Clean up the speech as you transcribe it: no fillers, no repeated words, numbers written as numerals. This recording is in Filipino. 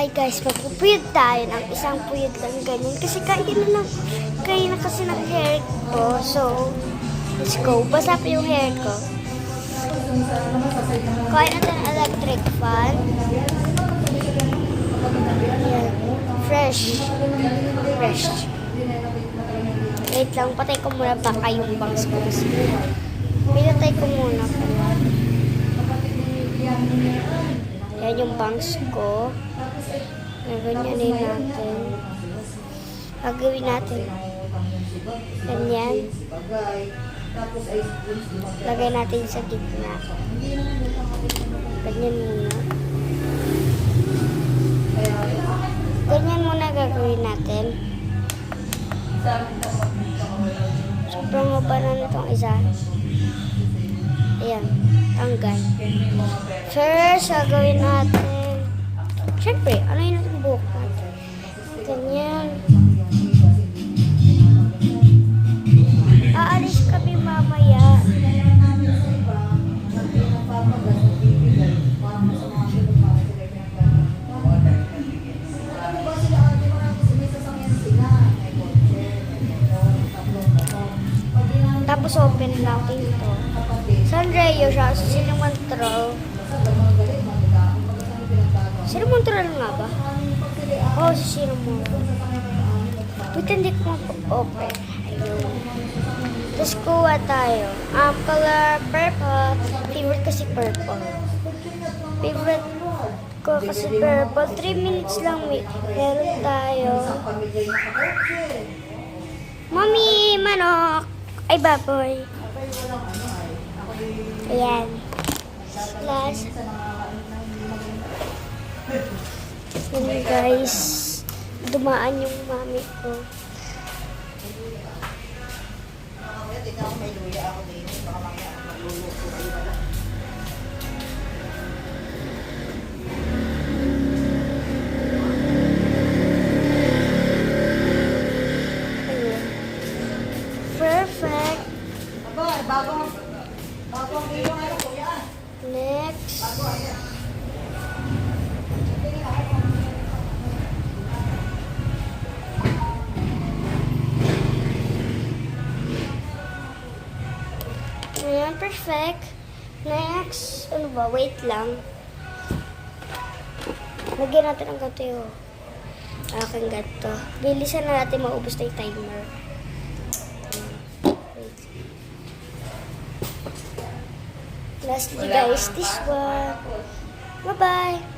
Hi guys, magpupuyod tayo ng isang puyod lang ganyan. Kasi kaya na kasi ng hair ko. So, let's go. Basa pa yung hair ko. Kuha natin ang electric fan. Yan. Fresh. Wait lang, patay ko muna baka yung bangs ko. Pinatay ko muna. Yan yung bangs ko. Ganyanin natin. Gagawin natin. Ganyan. Lagay natin sa gitna. Ganyan muna. Ganyan muna gagawin natin. Sobrang maba na nitong isa. Ayan. Tanggal. First, gagawin natin. Siyempre, ano yun natin buhok natin? Ganyan. Aalis kami mamaya. Tapos open natin ito. Sanreo siya, Cinnamon-Troll. Cinnamon-Troll nga ba? Oo, si Cinnamon. Wait, hindi ko ma-open. Ayun. Tapos kuha tayo. Color purple. Favorite kasi purple. Favorite ko kasi purple. 3 minutes lang meron tayo. Mommy, manok. Ay, baboy. Ayan. Plus. Ayan guys. Dumaan yung mami ko. Ayan. Perfect. Next. Ayan, perfect. Next. Ano ba? Wait lang. Lagyan natin ang gato yun. Aking gato. Bilisan na natin maubos na yung timer. Lastly guys, this one. Bye-bye.